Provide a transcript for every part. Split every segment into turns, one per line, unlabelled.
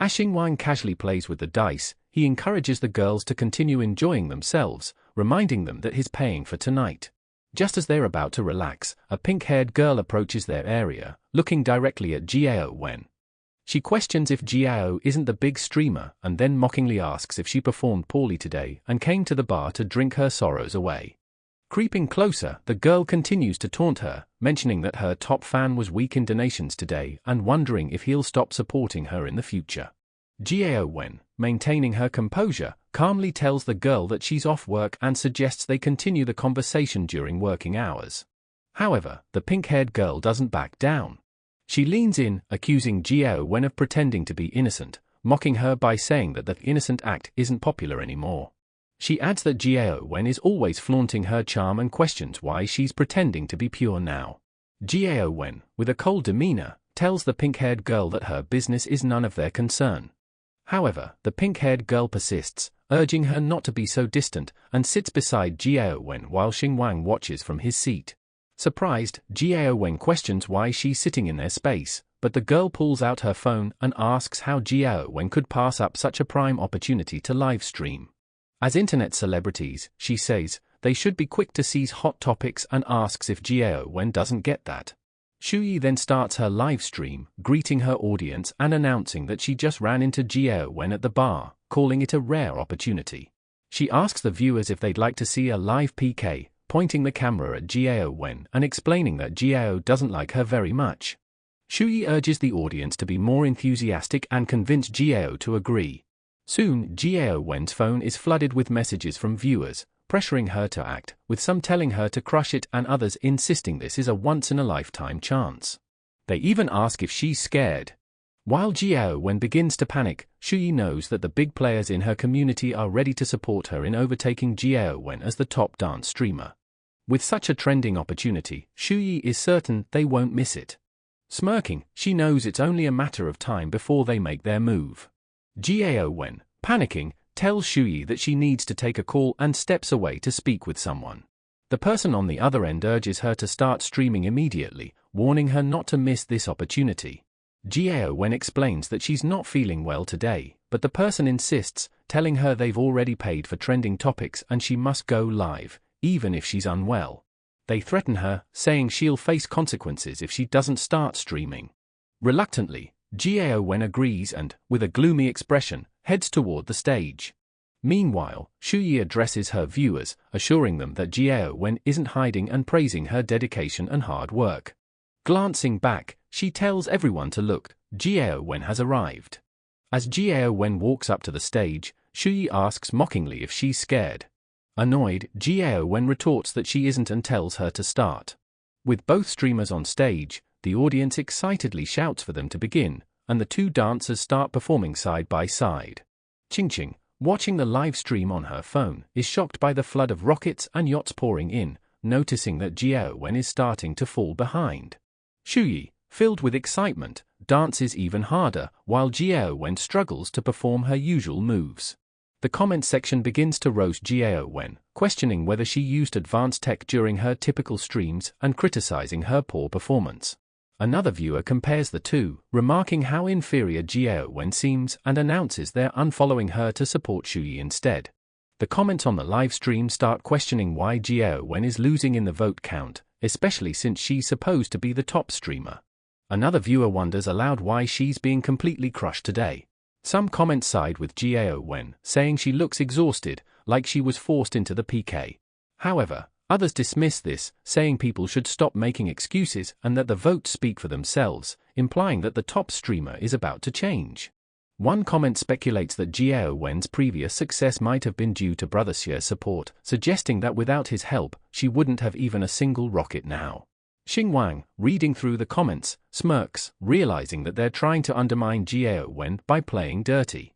As Xingwang casually plays with the dice, he encourages the girls to continue enjoying themselves, reminding them that he's paying for tonight. Just as they're about to relax, a pink-haired girl approaches their area, looking directly at Jiao Wen. She questions if Jiao isn't the big streamer and then mockingly asks if she performed poorly today and came to the bar to drink her sorrows away. Creeping closer, the girl continues to taunt her, mentioning that her top fan was weak in donations today and wondering if he'll stop supporting her in the future. Jiao Wen, maintaining her composure, calmly tells the girl that she's off work and suggests they continue the conversation during working hours. However, the pink-haired girl doesn't back down. She leans in, accusing Jiao Wen of pretending to be innocent, mocking her by saying that the innocent act isn't popular anymore. She adds that Jiao Wen is always flaunting her charm and questions why she's pretending to be pure now. Jiao Wen, with a cold demeanor, tells the pink-haired girl that her business is none of their concern. However, the pink-haired girl persists, urging her not to be so distant, and sits beside Jiao Wen while Xingwang watches from his seat. Surprised, Jiao Wen questions why she's sitting in their space, but the girl pulls out her phone and asks how Jiao Wen could pass up such a prime opportunity to live stream. As internet celebrities, she says, they should be quick to seize hot topics and asks if Jiao Wen doesn't get that. Shuyi then starts her live stream, greeting her audience and announcing that she just ran into Jiao Wen at the bar, calling it a rare opportunity. She asks the viewers if they'd like to see a live PK, pointing the camera at Jiao Wen and explaining that Jiao doesn't like her very much. Shuyi urges the audience to be more enthusiastic and convince Jiao to agree. Soon, Jiao Wen's phone is flooded with messages from viewers, pressuring her to act, with some telling her to crush it and others insisting this is a once-in-a-lifetime chance. They even ask if she's scared. While Jiao Wen begins to panic, Shuyi knows that the big players in her community are ready to support her in overtaking Jiao Wen as the top dance streamer. With such a trending opportunity, Shuyi is certain they won't miss it. Smirking, she knows it's only a matter of time before they make their move. Jiao Wen, panicking, tells Shuyi that she needs to take a call and steps away to speak with someone. The person on the other end urges her to start streaming immediately, warning her not to miss this opportunity. Jiao Wen explains that she's not feeling well today, but the person insists, telling her they've already paid for trending topics and she must go live, even if she's unwell. They threaten her, saying she'll face consequences if she doesn't start streaming. Reluctantly, Jiao Wen agrees and, with a gloomy expression, heads toward the stage. Meanwhile, Shuyi addresses her viewers, assuring them that Jiao Wen isn't hiding and praising her dedication and hard work. Glancing back, she tells everyone to look, Jiao Wen has arrived. As Jiao Wen walks up to the stage, Shuyi asks mockingly if she's scared. Annoyed, Jiao Wen retorts that she isn't and tells her to start. With both streamers on stage, the audience excitedly shouts for them to begin, and the two dancers start performing side by side. Qingqing, watching the live stream on her phone, is shocked by the flood of rockets and yachts pouring in, noticing that Jiao Wen is starting to fall behind. Shuyi, filled with excitement, dances even harder, while Jiao Wen struggles to perform her usual moves. The comment section begins to roast Jiao Wen, questioning whether she used advanced tech during her typical streams and criticizing her poor performance. Another viewer compares the two, remarking how inferior Jiao Wen seems and announces they're unfollowing her to support Shuyi instead. The comments on the live stream start questioning why Jiao Wen is losing in the vote count, especially since she's supposed to be the top streamer. Another viewer wonders aloud why she's being completely crushed today. Some comments side with Jiao Wen, saying she looks exhausted, like she was forced into the PK. However, others dismiss this, saying people should stop making excuses and that the votes speak for themselves, implying that the top streamer is about to change. One comment speculates that Jiao Wen's previous success might have been due to Brother Xia's support, suggesting that without his help, she wouldn't have even a single rocket now. Xingwang, reading through the comments, smirks, realizing that they're trying to undermine Jiao Wen by playing dirty.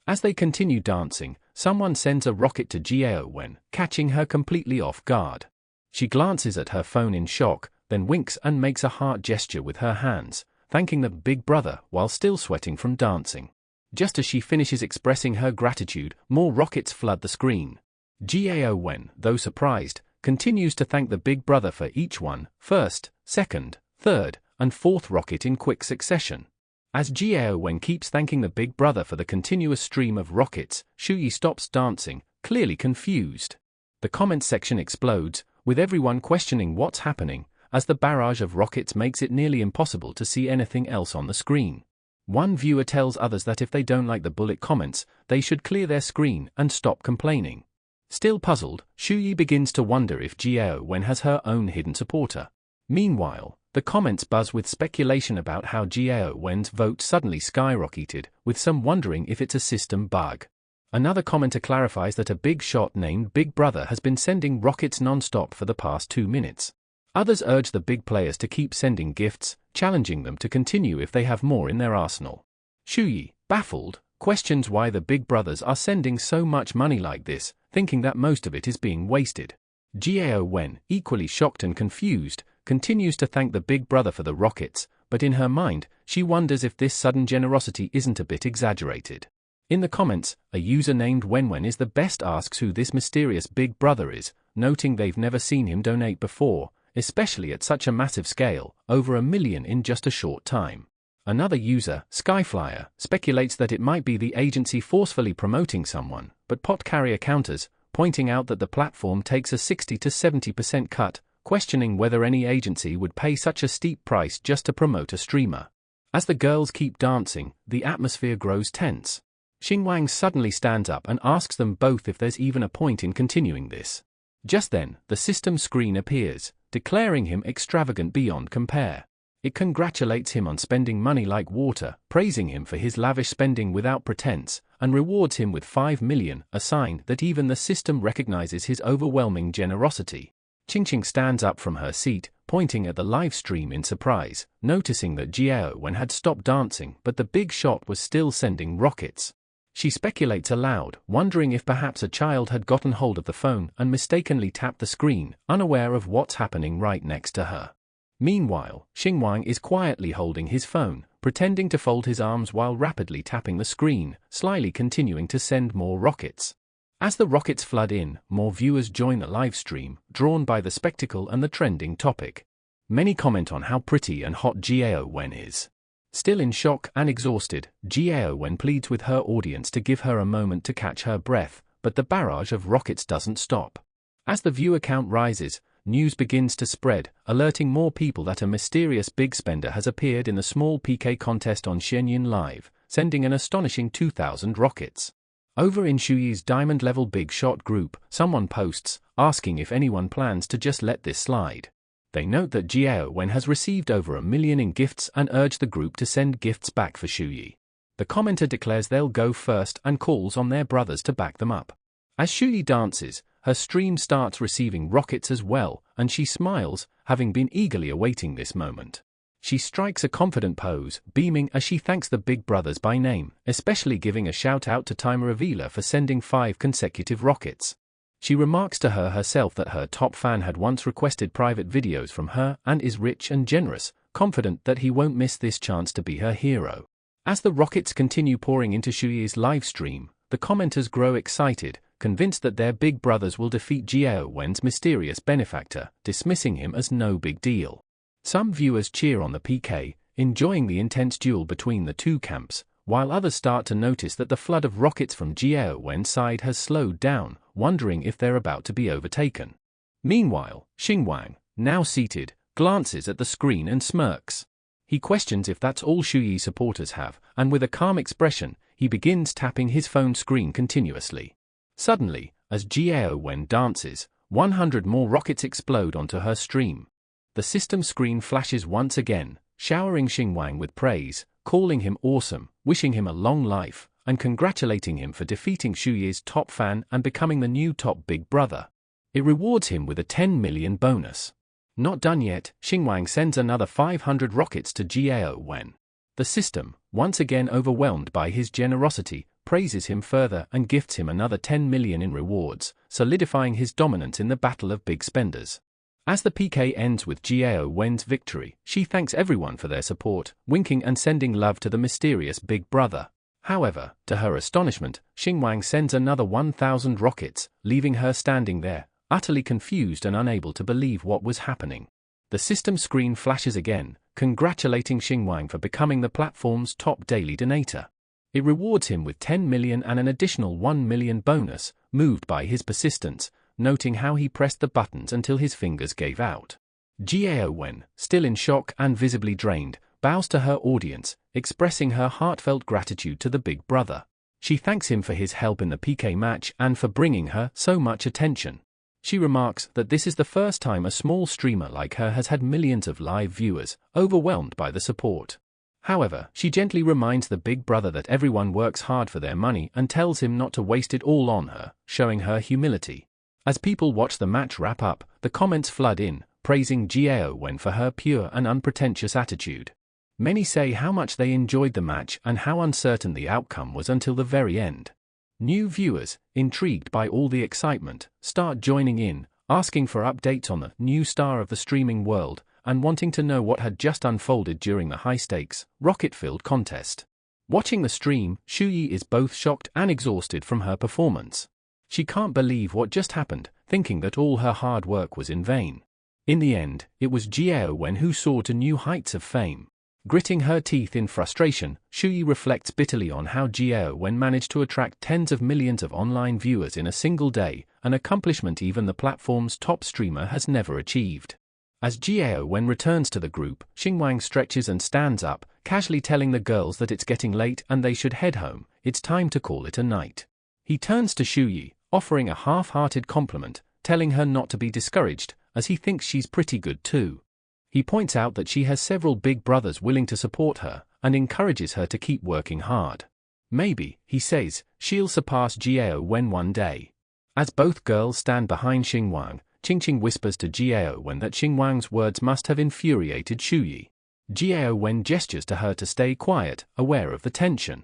As they continue dancing, someone sends a rocket to Jiao Wen, catching her completely off guard. She glances at her phone in shock, then winks and makes a heart gesture with her hands, thanking the big brother while still sweating from dancing. Just as she finishes expressing her gratitude, more rockets flood the screen. Jiao Wen, though surprised, continues to thank the big brother for each one, first, second, third, and fourth rocket in quick succession. As Jiao Wen keeps thanking the big brother for the continuous stream of rockets, Shuyi stops dancing, clearly confused. The comment section explodes, with everyone questioning what's happening, as the barrage of rockets makes it nearly impossible to see anything else on the screen. One viewer tells others that if they don't like the bullet comments, they should clear their screen and stop complaining. Still puzzled, Shuyi begins to wonder if Jiao Wen has her own hidden supporter. Meanwhile, the comments buzz with speculation about how Jiao Wen's vote suddenly skyrocketed, with some wondering if it's a system bug. Another commenter clarifies that a big shot named Big Brother has been sending rockets non-stop for the past 2 minutes. Others urge the big players to keep sending gifts, challenging them to continue if they have more in their arsenal. Shuyi, baffled, questions why the big brothers are sending so much money like this, thinking that most of it is being wasted. Jiao Wen, equally shocked and confused, continues to thank the big brother for the rockets, but in her mind, she wonders if this sudden generosity isn't a bit exaggerated. In the comments, a user named Wenwen is the best asks who this mysterious big brother is, noting they've never seen him donate before, especially at such a massive scale, over 1 million in just a short time. Another user, Skyflyer, speculates that it might be the agency forcefully promoting someone, but pot carrier counters, pointing out that the platform takes a 60 to 70% cut, questioning whether any agency would pay such a steep price just to promote a streamer. As the girls keep dancing, the atmosphere grows tense. Xingwang suddenly stands up and asks them both if there's even a point in continuing this. Just then, the system screen appears, declaring him extravagant beyond compare. It congratulates him on spending money like water, praising him for his lavish spending without pretense, and rewards him with 5 million, a sign that even the system recognizes his overwhelming generosity. Qingqing stands up from her seat, pointing at the live stream in surprise, noticing that Jiao Wen had stopped dancing but the big shot was still sending rockets. She speculates aloud, wondering if perhaps a child had gotten hold of the phone and mistakenly tapped the screen, unaware of what's happening right next to her. Meanwhile, Xingwang is quietly holding his phone, pretending to fold his arms while rapidly tapping the screen, slyly continuing to send more rockets. As the rockets flood in, more viewers join the live stream, drawn by the spectacle and the trending topic. Many comment on how pretty and hot Jiao Wen is. Still in shock and exhausted, Jiao Wen pleads with her audience to give her a moment to catch her breath, but the barrage of rockets doesn't stop. As the viewer count rises, news begins to spread, alerting more people that a mysterious big spender has appeared in the small PK contest on Shenyang Live, sending an astonishing 2,000 rockets. Over in Shuyi's diamond-level big shot group, someone posts, asking if anyone plans to just let this slide. They note that Jiao Wen has received over 1 million in gifts and urge the group to send gifts back for Shuyi. The commenter declares they'll go first and calls on their brothers to back them up. As Shuyi dances, her stream starts receiving rockets as well, and she smiles, having been eagerly awaiting this moment. She strikes a confident pose, beaming as she thanks the big brothers by name, especially giving a shout-out to Timer Avila for sending 5 consecutive rockets. She remarks to herself that her top fan had once requested private videos from her and is rich and generous, confident that he won't miss this chance to be her hero. As the rockets continue pouring into Shuyi's live stream, the commenters grow excited, convinced that their big brothers will defeat Jiao Wen's mysterious benefactor, dismissing him as no big deal. Some viewers cheer on the PK, enjoying the intense duel between the two camps, while others start to notice that the flood of rockets from Jiao Wen's side has slowed down, wondering if they're about to be overtaken. Meanwhile, Xingwang, now seated, glances at the screen and smirks. He questions if that's all Shuyi supporters have, and with a calm expression, he begins tapping his phone screen continuously. Suddenly, as Jiao Wen dances, 100 more rockets explode onto her stream. The system screen flashes once again, showering Xingwang with praise, calling him awesome, wishing him a long life, and congratulating him for defeating Shuyi's top fan and becoming the new top big brother. It rewards him with a 10 million bonus. Not done yet, Xingwang sends another 500 rockets to Jiao Wen. The system, once again overwhelmed by his generosity, praises him further and gifts him another 10 million in rewards, solidifying his dominance in the battle of big spenders. As the PK ends with Jiao Wen's victory, she thanks everyone for their support, winking and sending love to the mysterious big brother. However, to her astonishment, Xingwang sends another 1,000 rockets, leaving her standing there, utterly confused and unable to believe what was happening. The system screen flashes again, congratulating Xingwang for becoming the platform's top daily donator. It rewards him with 10 million and an additional 1 million bonus, moved by his persistence, noting how he pressed the buttons until his fingers gave out. Jiao Wen, still in shock and visibly drained, bows to her audience, expressing her heartfelt gratitude to the big brother. She thanks him for his help in the PK match and for bringing her so much attention. She remarks that this is the first time a small streamer like her has had millions of live viewers, overwhelmed by the support. However, she gently reminds the big brother that everyone works hard for their money and tells him not to waste it all on her, showing her humility. As people watch the match wrap up, the comments flood in, praising Jiao Wen for her pure and unpretentious attitude. Many say how much they enjoyed the match and how uncertain the outcome was until the very end. New viewers, intrigued by all the excitement, start joining in, asking for updates on the new star of the streaming world, and wanting to know what had just unfolded during the high-stakes, rocket-filled contest. Watching the stream, Shuyi is both shocked and exhausted from her performance. She can't believe what just happened, thinking that all her hard work was in vain. In the end, it was Jiao Wen who soared to new heights of fame. Gritting her teeth in frustration, Shuyi reflects bitterly on how Jiao Wen managed to attract tens of millions of online viewers in a single day, an accomplishment even the platform's top streamer has never achieved. As Jiao Wen returns to the group, Xingwang stretches and stands up, casually telling the girls that it's getting late and they should head home. It's time to call it a night. He turns to Shuyi, offering a half-hearted compliment, telling her not to be discouraged, as he thinks she's pretty good too. He points out that she has several big brothers willing to support her, and encourages her to keep working hard. Maybe, he says, she'll surpass Jiao Wen one day. As both girls stand behind Xingwang, Qingqing whispers to Jiao Wen that Xingwang's words must have infuriated Shuyi. Jiao Wen gestures to her to stay quiet, aware of the tension.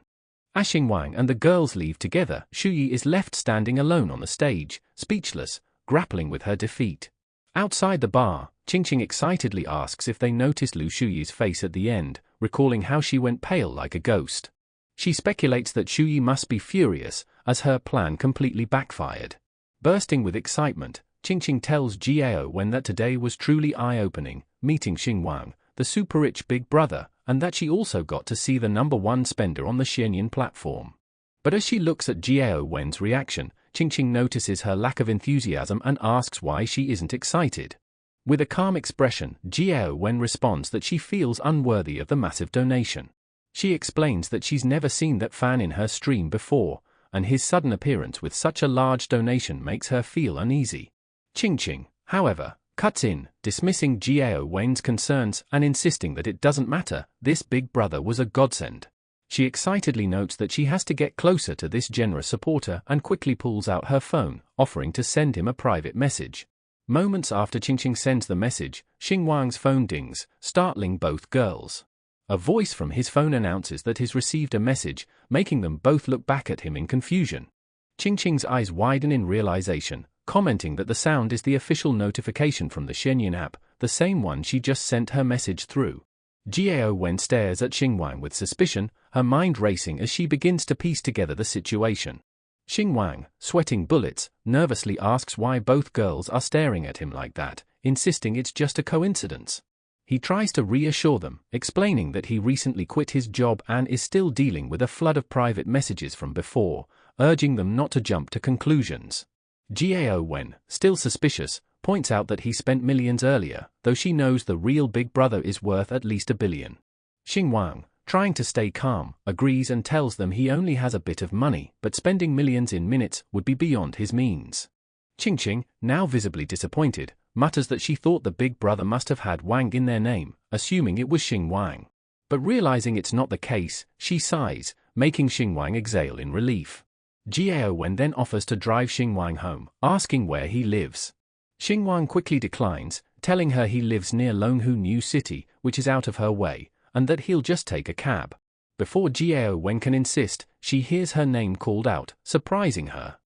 As Xingwang and the girls leave together, Shuyi is left standing alone on the stage, speechless, grappling with her defeat. Outside the bar, Qingqing excitedly asks if they noticed Lu Shuyi's face at the end, recalling how she went pale like a ghost. She speculates that Shuyi must be furious, as her plan completely backfired. Bursting with excitement, Qingqing tells Jiao Wen that today was truly eye-opening, meeting Xingwang, the super-rich big brother, and that she also got to see the #1 spender on the Xianyan platform. But as she looks at Jiao Wen's reaction, Qingqing notices her lack of enthusiasm and asks why she isn't excited. With a calm expression, Jiao Wen responds that she feels unworthy of the massive donation. She explains that she's never seen that fan in her stream before, and his sudden appearance with such a large donation makes her feel uneasy. Qingqing, however, cuts in, dismissing Jiao Wen's concerns and insisting that it doesn't matter, this big brother was a godsend. She excitedly notes that she has to get closer to this generous supporter and quickly pulls out her phone, offering to send him a private message. Moments after Qingqing sends the message, Xingwang's phone dings, startling both girls. A voice from his phone announces that he's received a message, making them both look back at him in confusion. Qingqing's eyes widen in realization, commenting that the sound is the official notification from the Xianyan app, the same one she just sent her message through. Jiao Wen stares at Xingwang with suspicion, her mind racing as she begins to piece together the situation. Xingwang, sweating bullets, nervously asks why both girls are staring at him like that, insisting it's just a coincidence. He tries to reassure them, explaining that he recently quit his job and is still dealing with a flood of private messages from before, urging them not to jump to conclusions. Jiao Wen, still suspicious, points out that he spent millions earlier, though she knows the real big brother is worth at least $1 billion. Xingwang, trying to stay calm, agrees and tells them he only has a bit of money, but spending millions in minutes would be beyond his means. Qingqing, now visibly disappointed, mutters that she thought the big brother must have had Wang in their name, assuming it was Xingwang. But realizing it's not the case, she sighs, making Xingwang exhale in relief. Jiao Wen then offers to drive Xingwang home, asking where he lives. Xingwang quickly declines, telling her he lives near Longhu New City, which is out of her way, and that he'll just take a cab. Before Jiao Wen can insist, she hears her name called out, surprising her.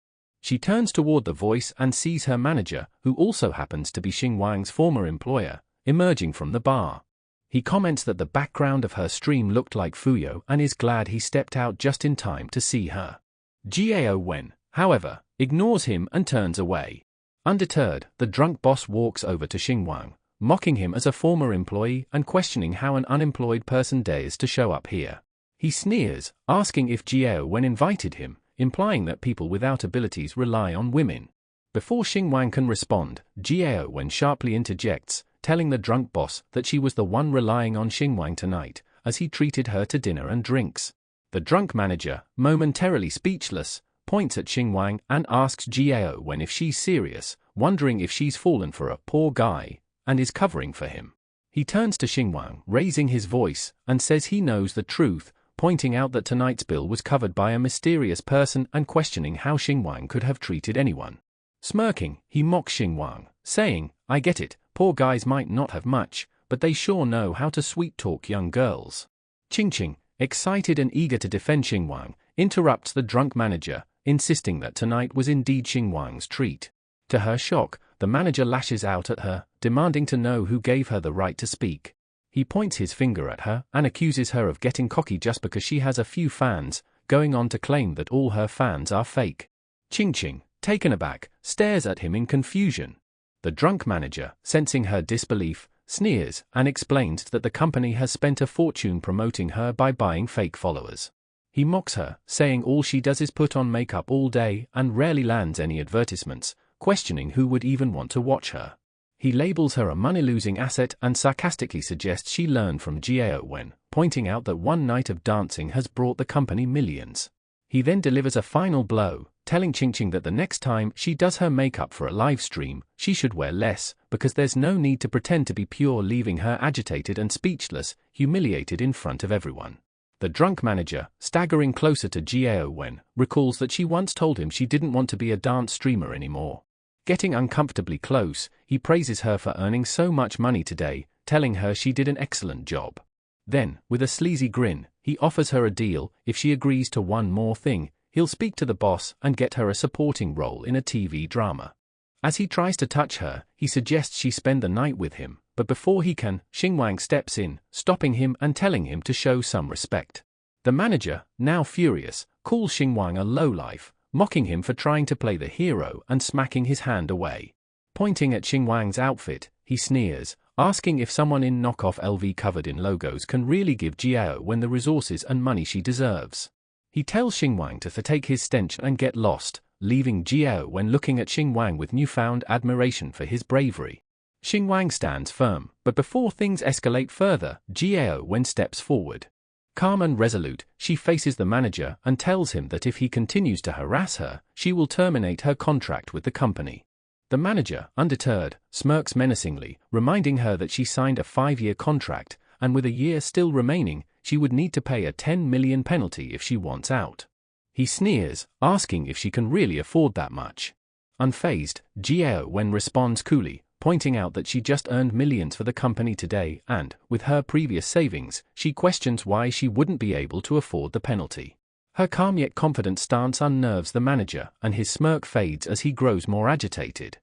She turns toward the voice and sees her manager, who also happens to be Xingwang's former employer, emerging from the bar. He comments that the background of her stream looked like Fuyo and is glad he stepped out just in time to see her. Jiao Wen, however, ignores him and turns away. Undeterred, the drunk boss walks over to Xingwang, mocking him as a former employee and questioning how an unemployed person dares to show up here. He sneers, asking if Jiao Wen invited him, implying that people without abilities rely on women. Before Xingwang can respond, Jiao Wen sharply interjects, telling the drunk boss that she was the one relying on Xingwang tonight, as he treated her to dinner and drinks. The drunk manager, momentarily speechless, points at Xingwang and asks Jiao Wen if she's serious, wondering if she's fallen for a poor guy, and is covering for him. He turns to Xingwang, raising his voice, and says he knows the truth, pointing out that tonight's bill was covered by a mysterious person and questioning how Xingwang could have treated anyone. Smirking, he mocks Xingwang, saying, "I get it, poor guys might not have much, but they sure know how to sweet-talk young girls." Qingqing, excited and eager to defend Xingwang, interrupts the drunk manager, insisting that tonight was indeed Xingwang's treat. To her shock, the manager lashes out at her, demanding to know who gave her the right to speak. He points his finger at her and accuses her of getting cocky just because she has a few fans, going on to claim that all her fans are fake. Qingqing, taken aback, stares at him in confusion. The drunk manager, sensing her disbelief, sneers and explains that the company has spent a fortune promoting her by buying fake followers. He mocks her, saying all she does is put on makeup all day and rarely lands any advertisements, questioning who would even want to watch her. He labels her a money-losing asset and sarcastically suggests she learn from Jiao Wen, pointing out that one night of dancing has brought the company millions. He then delivers a final blow, telling Qingqing that the next time she does her makeup for a live stream, she should wear less, because there's no need to pretend to be pure, leaving her agitated and speechless, humiliated in front of everyone. The drunk manager, staggering closer to Jiao Wen, recalls that she once told him she didn't want to be a dance streamer anymore. Getting uncomfortably close, he praises her for earning so much money today, telling her she did an excellent job. Then, with a sleazy grin, he offers her a deal. If she agrees to one more thing, he'll speak to the boss and get her a supporting role in a TV drama. As he tries to touch her, he suggests she spend the night with him, but before he can, Xingwang steps in, stopping him and telling him to show some respect. The manager, now furious, calls Xingwang a lowlife, mocking him for trying to play the hero and smacking his hand away. Pointing at Xingwang's outfit, he sneers, asking if someone in knockoff LV covered in logos can really give Jiao Wen the resources and money she deserves. He tells Xingwang to take his stench and get lost, leaving Jiao Wen looking at Xingwang with newfound admiration for his bravery. Xingwang stands firm, but before things escalate further, Jiao Wen steps forward. Calm and resolute, she faces the manager and tells him that if he continues to harass her, she will terminate her contract with the company. The manager, undeterred, smirks menacingly, reminding her that she signed a 5-year contract, and with a year still remaining, she would need to pay a 10 million penalty if she wants out. He sneers, asking if she can really afford that much. Unfazed, Jiao Wen responds coolly, pointing out that she just earned millions for the company today and, with her previous savings, she questions why she wouldn't be able to afford the penalty. Her calm yet confident stance unnerves the manager, and his smirk fades as he grows more agitated.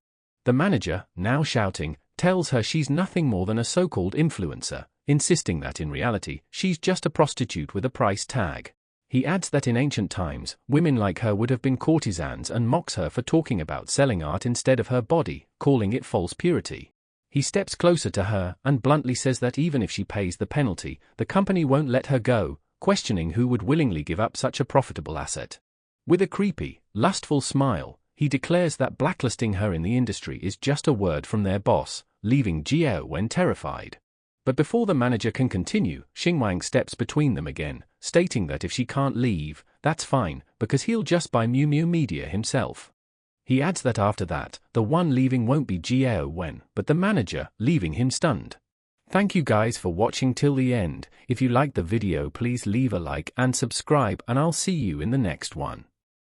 The manager, now shouting, tells her she's nothing more than a so-called influencer, insisting that in reality, she's just a prostitute with a price tag. He adds that in ancient times, women like her would have been courtesans and mocks her for talking about selling art instead of her body, calling it false purity. He steps closer to her and bluntly says that even if she pays the penalty, the company won't let her go, questioning who would willingly give up such a profitable asset. With a creepy, lustful smile, he declares that blacklisting her in the industry is just a word from their boss, leaving Jiao Wen terrified. But before the manager can continue, Xingwang steps between them again, stating that if she can't leave, that's fine, because he'll just buy Miu Miu Media himself. He adds that after that, the one leaving won't be Jiao Wen, but the manager, leaving him stunned. Thank you guys for watching till the end. If you liked the video, please leave a like and subscribe, and I'll see you in the next one.